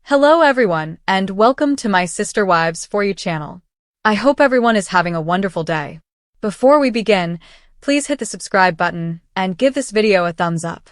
Hello everyone, and welcome to my Sister Wives For You channel. I hope everyone is having a wonderful day. Before we begin, please hit the subscribe button and give this video a thumbs up.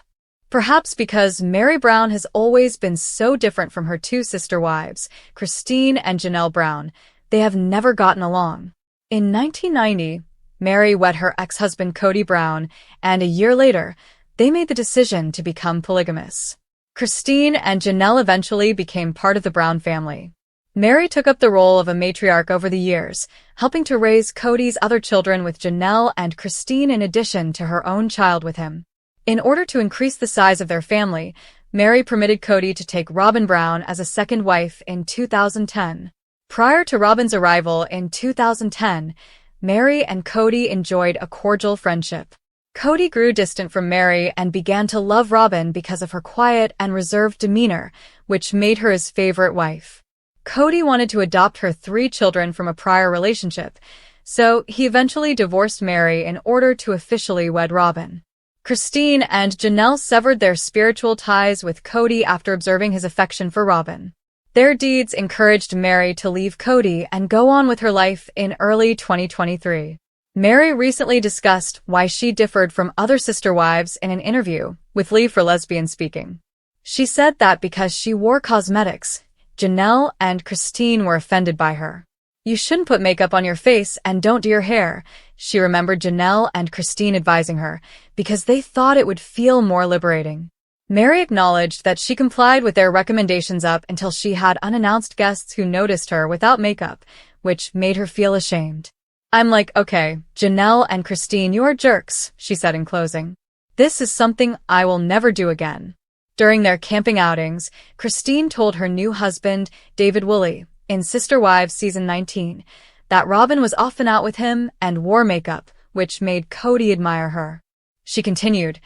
Perhaps because Meri Brown has always been so different from her two sister wives, Christine and Janelle Brown, they have never gotten along. In 1990, Meri wed her ex-husband Kody Brown, and a year later, they made the decision to become polygamous. Christine and Janelle eventually became part of the Brown family. Meri took up the role of a matriarch over the years, helping to raise Kody's other children with Janelle and Christine in addition to her own child with him. In order to increase the size of their family, Meri permitted Kody to take Robyn Brown as a second wife in 2010. Prior to Robyn's arrival in 2010, Meri and Kody enjoyed a cordial friendship. Kody grew distant from Meri and began to love Robyn because of her quiet and reserved demeanor, which made her his favorite wife. Kody wanted to adopt her 3 children from a prior relationship, so he eventually divorced Meri in order to officially wed Robyn. Christine and Janelle severed their spiritual ties with Kody after observing his affection for Robyn. Their deeds encouraged Meri to leave Kody and go on with her life in early 2023. Meri recently discussed why she differed from other sister wives in an interview with Leave for Lesbian Speaking. She said that because she wore cosmetics, Janelle and Christine were offended by her. "You shouldn't put makeup on your face and don't do your hair," she remembered Janelle and Christine advising her, because they thought it would feel more liberating. Meri acknowledged that she complied with their recommendations up until she had unannounced guests who noticed her without makeup, which made her feel ashamed. "I'm like, okay, Janelle and Christine, you are jerks," she said in closing. "This is something I will never do again." During their camping outings, Christine told her new husband, David Woolley, in Sister Wives Season 19, that Robyn was often out with him and wore makeup, which made Kody admire her. She continued,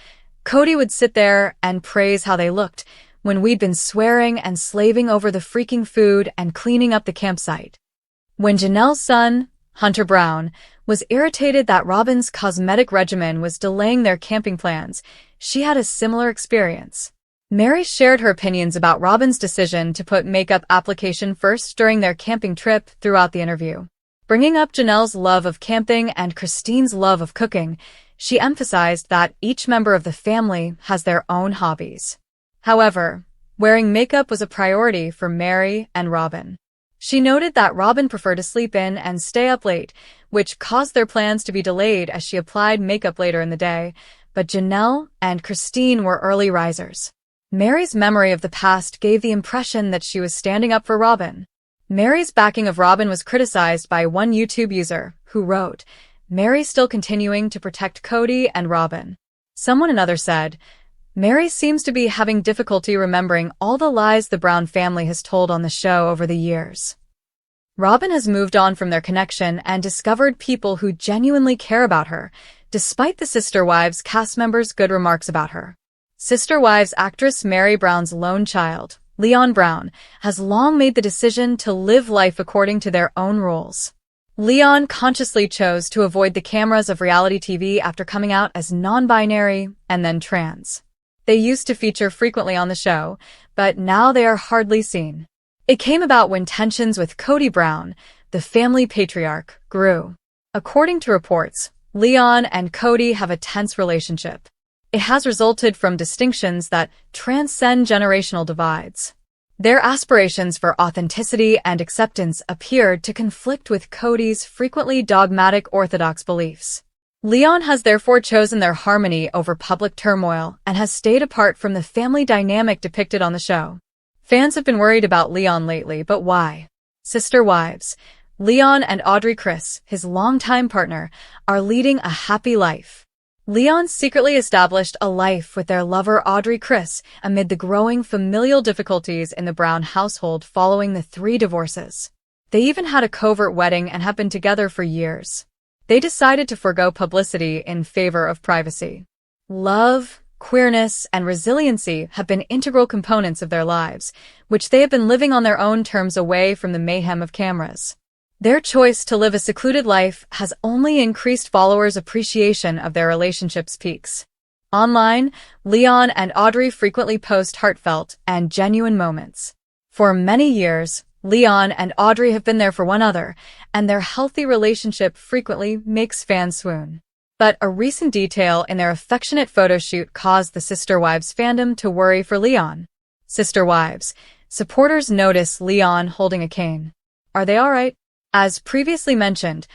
"Kody would sit there and praise how they looked when we'd been swearing and slaving over the freaking food and cleaning up the campsite." When Janelle's son, Hunter Brown, was irritated that Robyn's cosmetic regimen was delaying their camping plans, she had a similar experience. Meri shared her opinions about Robyn's decision to put makeup application first during their camping trip throughout the interview. Bringing up Janelle's love of camping and Christine's love of cooking, she emphasized that each member of the family has their own hobbies. However, wearing makeup was a priority for Meri and Robyn. She noted that Robyn preferred to sleep in and stay up late, which caused their plans to be delayed as she applied makeup later in the day, but Janelle and Christine were early risers. Meri's memory of the past gave the impression that she was standing up for Robyn. Meri's backing of Robyn was criticized by one YouTube user, who wrote, "Meri's still continuing to protect Kody and Robyn." Another said, "Meri seems to be having difficulty remembering all the lies the Brown family has told on the show over the years." Robyn has moved on from their connection and discovered people who genuinely care about her, despite the Sister Wives cast members' good remarks about her. Sister Wives actress Meri Brown's lone child, Leon Brown, has long made the decision to live life according to their own rules. Leon consciously chose to avoid the cameras of reality TV after coming out as non-binary and then trans. They used to feature frequently on the show, but now they are hardly seen. It came about when tensions with Kody Brown, the family patriarch, grew. According to reports, Leon and Kody have a tense relationship. It has resulted from distinctions that transcend generational divides. Their aspirations for authenticity and acceptance appeared to conflict with Kody's frequently dogmatic orthodox beliefs. Leon has therefore chosen their harmony over public turmoil and has stayed apart from the family dynamic depicted on the show. Fans have been worried about Leon lately, but why? Sister Wives. Leon and Audrey Chris, his longtime partner, are leading a happy life. Leon secretly established a life with their lover Audrey Chris amid the growing familial difficulties in the Brown household following the 3 divorces. They even had a covert wedding and have been together for years. They decided to forgo publicity in favor of privacy. Love, queerness, and resiliency have been integral components of their lives, which they have been living on their own terms away from the mayhem of cameras. Their choice to live a secluded life has only increased followers' appreciation of their relationship's peaks. Online, Leon and Audrey frequently post heartfelt and genuine moments. For many years, Leon and Audrey have been there for one another, and their healthy relationship frequently makes fans swoon. But a recent detail in their affectionate photo shoot caused the Sister Wives fandom to worry for Leon. Sister Wives, supporters notice Leon holding a cane. Are they alright? As previously mentioned,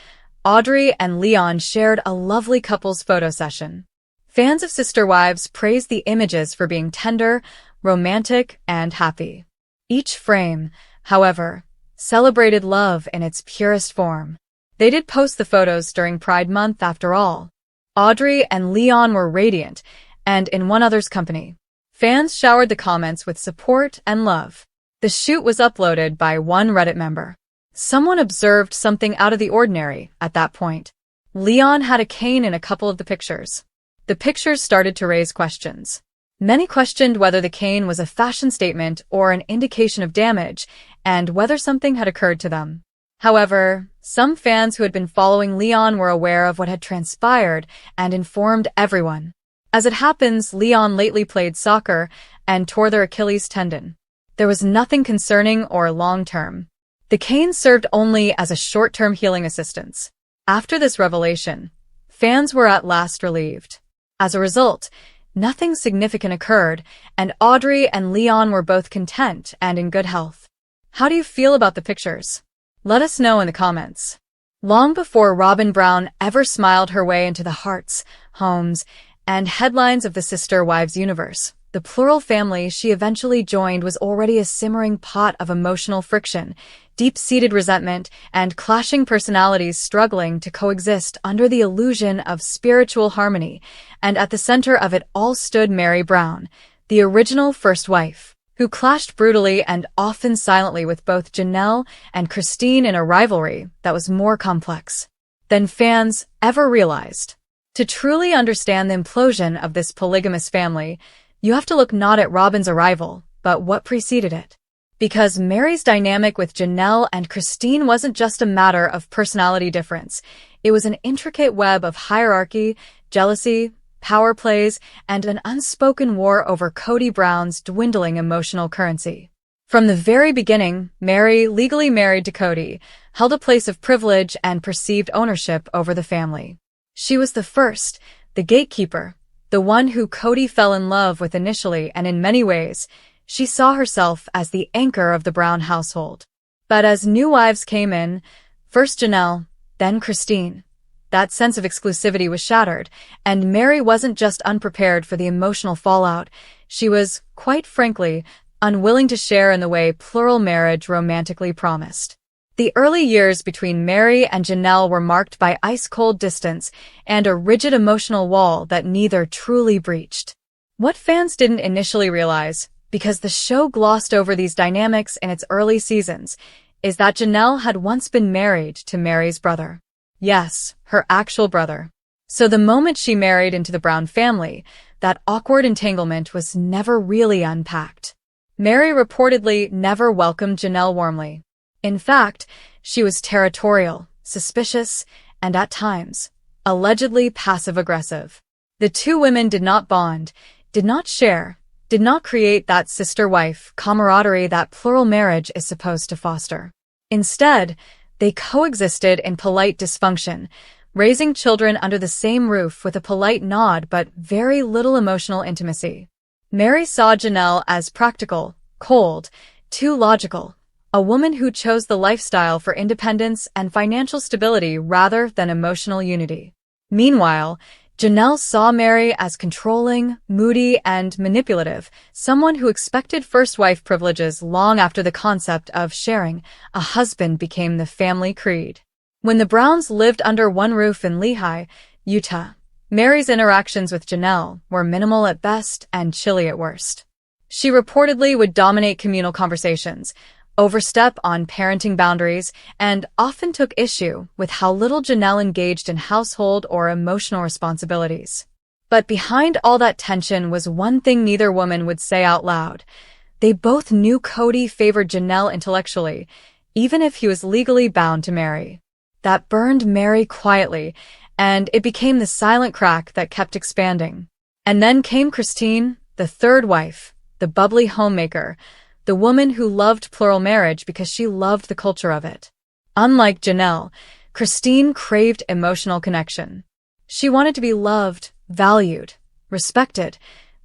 Audrey and Leon shared a lovely couples photo session. Fans of Sister Wives praised the images for being tender, romantic, and happy. Each frame, however, celebrated love in its purest form. They did post the photos during Pride Month after all. Audrey and Leon were radiant, and in one another's company. Fans showered the comments with support and love. The shoot was uploaded by one Reddit member. Someone observed something out of the ordinary at that point. Leon had a cane in a couple of the pictures. The pictures started to raise questions. Many questioned whether the cane was a fashion statement or an indication of damage, and whether something had occurred to them. However, some fans who had been following Leon were aware of what had transpired and informed everyone. As it happens, Leon lately played soccer and tore their Achilles tendon. There was nothing concerning or long-term. The cane served only as a short-term healing assistance. After this revelation, fans were at last relieved. As a result, nothing significant occurred, and Audrey and Leon were both content and in good health. How do you feel about the pictures? Let us know in the comments. Long before Robyn Brown ever smiled her way into the hearts, homes, and headlines of the Sister Wives universe, the plural family she eventually joined was already a simmering pot of emotional friction, deep-seated resentment, and clashing personalities struggling to coexist under the illusion of spiritual harmony, and at the center of it all stood Meri Brown, the original first wife, who clashed brutally and often silently with both Janelle and Christine in a rivalry that was more complex than fans ever realized. To truly understand the implosion of this polygamous family, you have to look not at Robyn's arrival, but what preceded it. Because Meri's dynamic with Janelle and Christine wasn't just a matter of personality difference. It was an intricate web of hierarchy, jealousy, power plays, and an unspoken war over Kody Brown's dwindling emotional currency. From the very beginning, Meri, legally married to Kody, held a place of privilege and perceived ownership over the family. She was the first, the gatekeeper, the one who Kody fell in love with initially, and in many ways, she saw herself as the anchor of the Brown household. But as new wives came in, first Janelle, then Christine, that sense of exclusivity was shattered, and Meri wasn't just unprepared for the emotional fallout, she was, quite frankly, unwilling to share in the way plural marriage romantically promised. The early years between Meri and Janelle were marked by ice-cold distance and a rigid emotional wall that neither truly breached. What fans didn't initially realize, because the show glossed over these dynamics in its early seasons, is that Janelle had once been married to Meri's brother. Yes, her actual brother. So the moment she married into the Brown family, that awkward entanglement was never really unpacked. Meri reportedly never welcomed Janelle warmly. In fact, she was territorial, suspicious, and at times, allegedly passive-aggressive. The two women did not bond, did not share, did not create that sister-wife camaraderie that plural marriage is supposed to foster. Instead, they coexisted in polite dysfunction, raising children under the same roof with a polite nod but very little emotional intimacy. Meri saw Janelle as practical, cold, too logical, a woman who chose the lifestyle for independence and financial stability rather than emotional unity. Meanwhile, Janelle saw Meri as controlling, moody, and manipulative, someone who expected first-wife privileges long after the concept of sharing a husband became the family creed. When the Browns lived under one roof in Lehi, Utah, Meri's interactions with Janelle were minimal at best and chilly at worst. She reportedly would dominate communal conversations, overstep on parenting boundaries, and often took issue with how little Janelle engaged in household or emotional responsibilities. But behind all that tension was one thing neither woman would say out loud. They both knew Kody favored Janelle intellectually, even if he was legally bound to Meri. That burned Meri quietly, and it became the silent crack that kept expanding. And then came Christine, the third wife, the bubbly homemaker, the woman who loved plural marriage because she loved the culture of it. Unlike Janelle, Christine craved emotional connection. She wanted to be loved, valued, respected,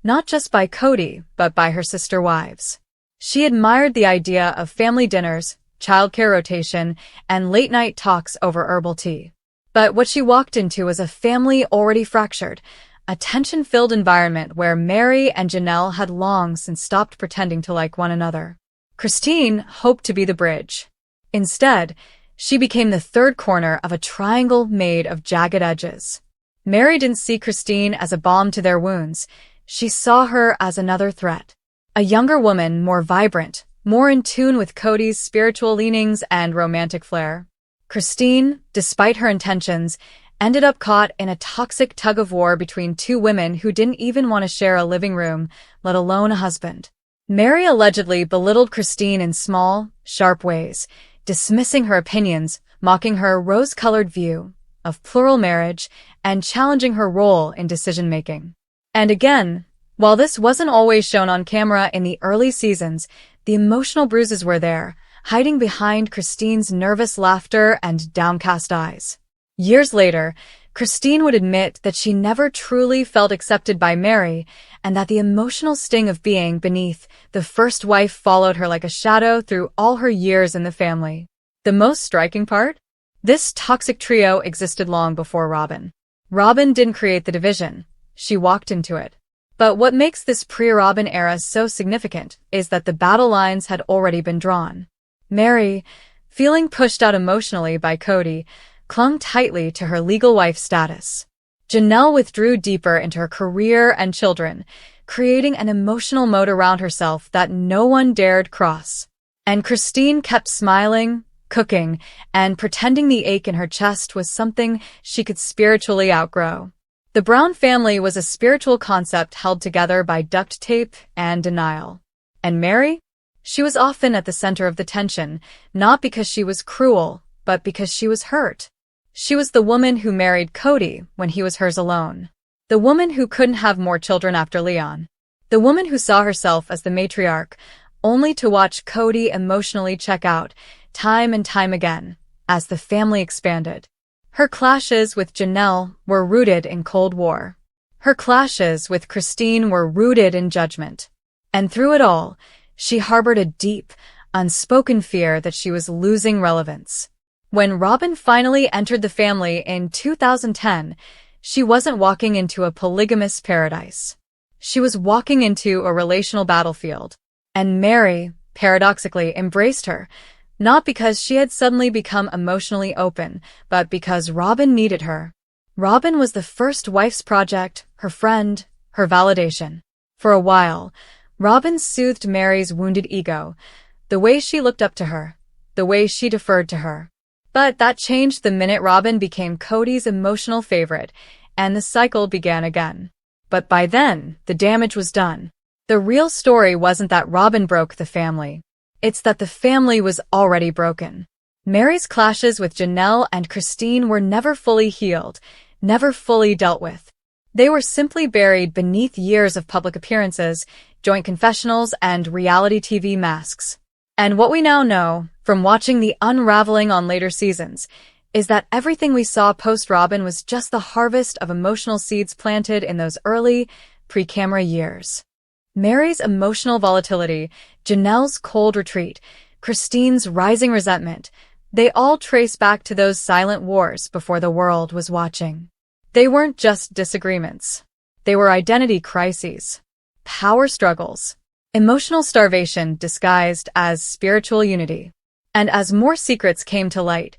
not just by Cody, but by her sister wives. She admired the idea of family dinners, childcare rotation, and late-night talks over herbal tea. But what she walked into was a family already fractured, a tension-filled environment where Mary and Janelle had long since stopped pretending to like one another. Christine hoped to be the bridge. Instead, she became the third corner of a triangle made of jagged edges. Mary didn't see Christine as a balm to their wounds. She saw her as another threat. A younger woman, more vibrant, more in tune with Cody's spiritual leanings and romantic flair. Christine, despite her intentions, ended up caught in a toxic tug-of-war between two women who didn't even want to share a living room, let alone a husband. Mary allegedly belittled Christine in small, sharp ways, dismissing her opinions, mocking her rose-colored view of plural marriage, and challenging her role in decision-making. And again, while this wasn't always shown on camera in the early seasons, the emotional bruises were there, hiding behind Christine's nervous laughter and downcast eyes. Years later, Christine would admit that she never truly felt accepted by Mary, and that the emotional sting of being beneath the first wife followed her like a shadow through all her years in the family. The most striking part? This toxic trio existed long before Robyn. Robyn didn't create the division. She walked into it. But what makes this pre-Robyn era so significant is that the battle lines had already been drawn. Mary, feeling pushed out emotionally by Cody, clung tightly to her legal wife status. Janelle withdrew deeper into her career and children, creating an emotional moat around herself that no one dared cross. And Christine kept smiling, cooking, and pretending the ache in her chest was something she could spiritually outgrow. The Brown family was a spiritual concept held together by duct tape and denial. And Mary? She was often at the center of the tension, not because she was cruel, but because she was hurt. She was the woman who married Cody when he was hers alone. The woman who couldn't have more children after Leon. The woman who saw herself as the matriarch, only to watch Cody emotionally check out, time and time again, as the family expanded. Her clashes with Janelle were rooted in Cold War. Her clashes with Christine were rooted in judgment. And through it all, she harbored a deep, unspoken fear that she was losing relevance. When Robyn finally entered the family in 2010, she wasn't walking into a polygamous paradise. She was walking into a relational battlefield. And Mary, paradoxically, embraced her, not because she had suddenly become emotionally open, but because Robyn needed her. Robyn was the first wife's project, her friend, her validation. For a while, Robyn soothed Mary's wounded ego, the way she looked up to her, the way she deferred to her. But that changed the minute Robyn became Cody's emotional favorite, and the cycle began again. But by then, the damage was done. The real story wasn't that Robyn broke the family. It's that the family was already broken. Mary's clashes with Janelle and Christine were never fully healed, never fully dealt with. They were simply buried beneath years of public appearances, joint confessionals, and reality TV masks. And what we now know, from watching the unraveling on later seasons, is that everything we saw post-Robyn was just the harvest of emotional seeds planted in those early, pre-camera years. Mary's emotional volatility, Janelle's cold retreat, Christine's rising resentment, they all trace back to those silent wars before the world was watching. They weren't just disagreements. They were identity crises, power struggles, emotional starvation disguised as spiritual unity. And as more secrets came to light,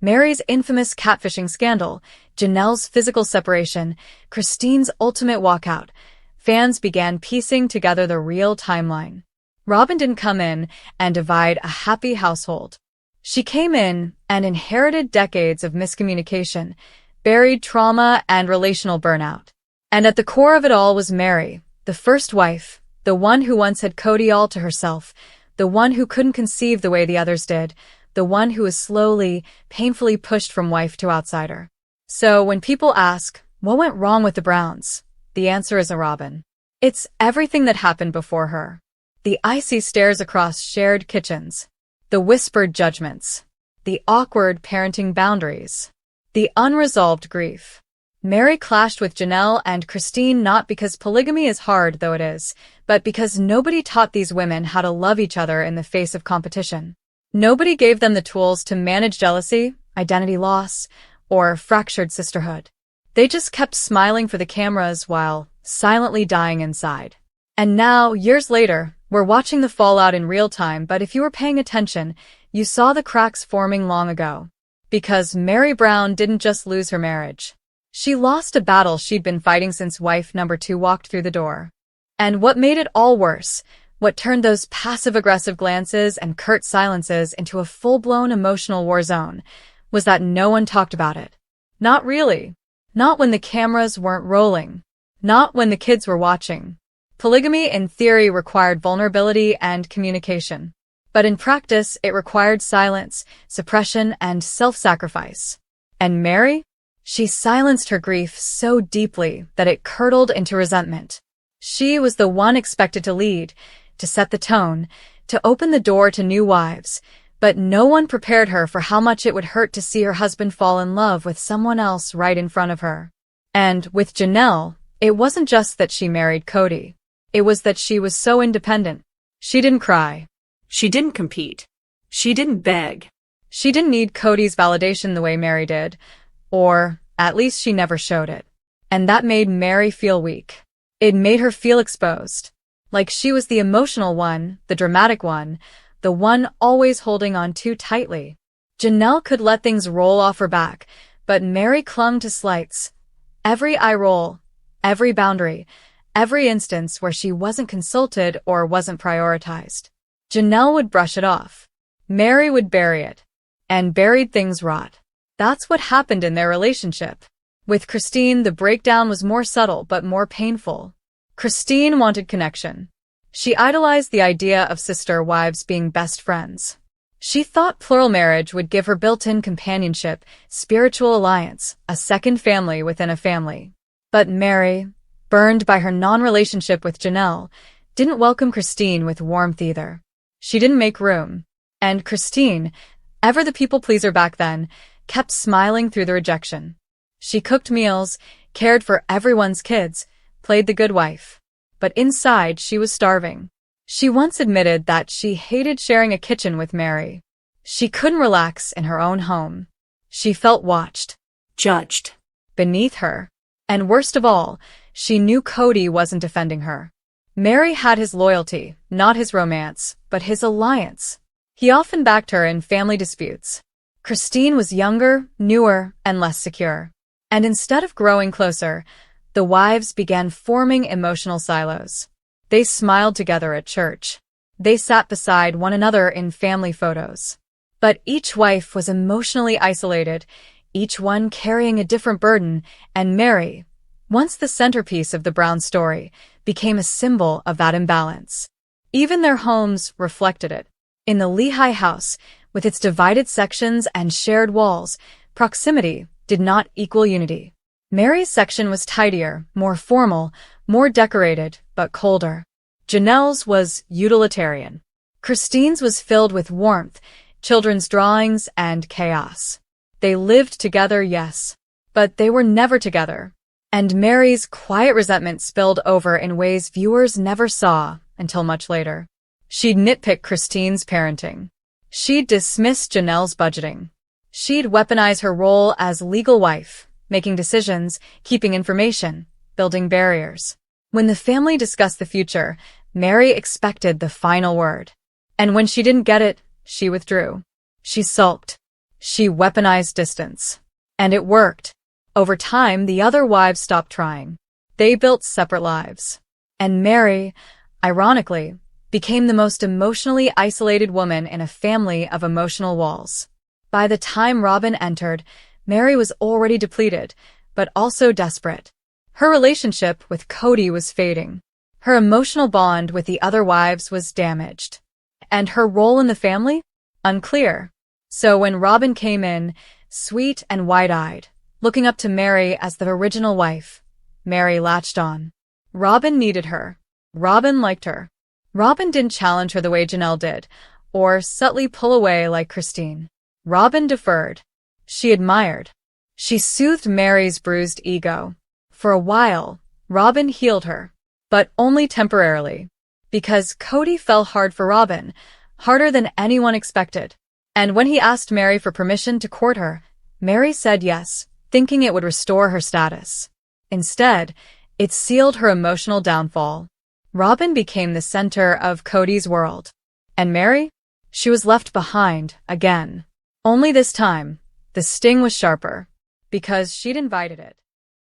Mary's infamous catfishing scandal, Janelle's physical separation, Christine's ultimate walkout, fans began piecing together the real timeline. Robyn didn't come in and divide a happy household. She came in and inherited decades of miscommunication, buried trauma, and relational burnout. And at the core of it all was Mary, the first wife, the one who once had Cody all to herself, the one who couldn't conceive the way the others did, the one who was slowly, painfully pushed from wife to outsider. So when people ask, what went wrong with the Browns? The answer is a Robyn. It's everything that happened before her. The icy stares across shared kitchens, the whispered judgments, the awkward parenting boundaries, the unresolved grief. Mary clashed with Janelle and Christine not because polygamy is hard, though it is, but because nobody taught these women how to love each other in the face of competition. Nobody gave them the tools to manage jealousy, identity loss, or fractured sisterhood. They just kept smiling for the cameras while silently dying inside. And now, years later, we're watching the fallout in real time, but if you were paying attention, you saw the cracks forming long ago. Because Mary Brown didn't just lose her marriage. She lost a battle she'd been fighting since wife number 2 walked through the door. And what made it all worse, what turned those passive-aggressive glances and curt silences into a full-blown emotional war zone, was that no one talked about it. Not really. Not when the cameras weren't rolling. Not when the kids were watching. Polygamy in theory required vulnerability and communication. But in practice, it required silence, suppression, and self-sacrifice. And Mary? She silenced her grief so deeply that it curdled into resentment. She was the one expected to lead, to set the tone, to open the door to new wives, but no one prepared her for how much it would hurt to see her husband fall in love with someone else right in front of her. And with Janelle, it wasn't just that she married Cody. It was that she was so independent. She didn't cry. She didn't compete. She didn't beg. She didn't need Cody's validation the way Mary did. Or, at least she never showed it. And that made Mary feel weak. It made her feel exposed. Like she was the emotional one, the dramatic one, the one always holding on too tightly. Janelle could let things roll off her back, but Mary clung to slights. Every eye roll, every boundary, every instance where she wasn't consulted or wasn't prioritized. Janelle would brush it off. Mary would bury it. And buried things rot. That's what happened in their relationship. With Christine, the breakdown was more subtle but more painful. Christine wanted connection. She idolized the idea of sister wives being best friends. She thought plural marriage would give her built-in companionship, spiritual alliance, a second family within a family. But Mary, burned by her non-relationship with Janelle, didn't welcome Christine with warmth either. She didn't make room. And Christine, ever the people-pleaser back then, kept smiling through the rejection. She cooked meals, cared for everyone's kids, played the good wife. But inside, she was starving. She once admitted that she hated sharing a kitchen with Mary. She couldn't relax in her own home. She felt watched. Judged. Beneath her. And worst of all, she knew Cody wasn't defending her. Mary had his loyalty, not his romance, but his alliance. He often backed her in family disputes. Christine was younger, newer, and less secure. And instead of growing closer, the wives began forming emotional silos. They smiled together at church. They sat beside one another in family photos. But each wife was emotionally isolated, each one carrying a different burden, and Mary, once the centerpiece of the Brown story, became a symbol of that imbalance. Even their homes reflected it. In the Lehigh house, with its divided sections and shared walls, proximity did not equal unity. Mary's section was tidier, more formal, more decorated, but colder. Janelle's was utilitarian. Christine's was filled with warmth, children's drawings, and chaos. They lived together, yes, but they were never together. And Mary's quiet resentment spilled over in ways viewers never saw until much later. She'd nitpick Christine's parenting. She'd dismiss Janelle's budgeting. She'd weaponize her role as legal wife, making decisions, keeping information, building barriers. When the family discussed the future, Mary expected the final word. And when she didn't get it, she withdrew. She sulked. She weaponized distance. And it worked. Over time, the other wives stopped trying. They built separate lives. And Mary, ironically, became the most emotionally isolated woman in a family of emotional walls. By the time Robyn entered, Mary was already depleted, but also desperate. Her relationship with Cody was fading. Her emotional bond with the other wives was damaged. And her role in the family? Unclear. So when Robyn came in, sweet and wide-eyed, looking up to Mary as the original wife, Mary latched on. Robyn needed her. Robyn liked her. Robyn didn't challenge her the way Janelle did, or subtly pull away like Christine. Robyn deferred. She admired. She soothed Mary's bruised ego. For a while, Robyn healed her, but only temporarily. Because Cody fell hard for Robyn, harder than anyone expected. And when he asked Mary for permission to court her, Mary said yes, thinking it would restore her status. Instead, it sealed her emotional downfall. Robyn became the center of Cody's world. And Mary? She was left behind, again. Only this time, the sting was sharper, because she'd invited it.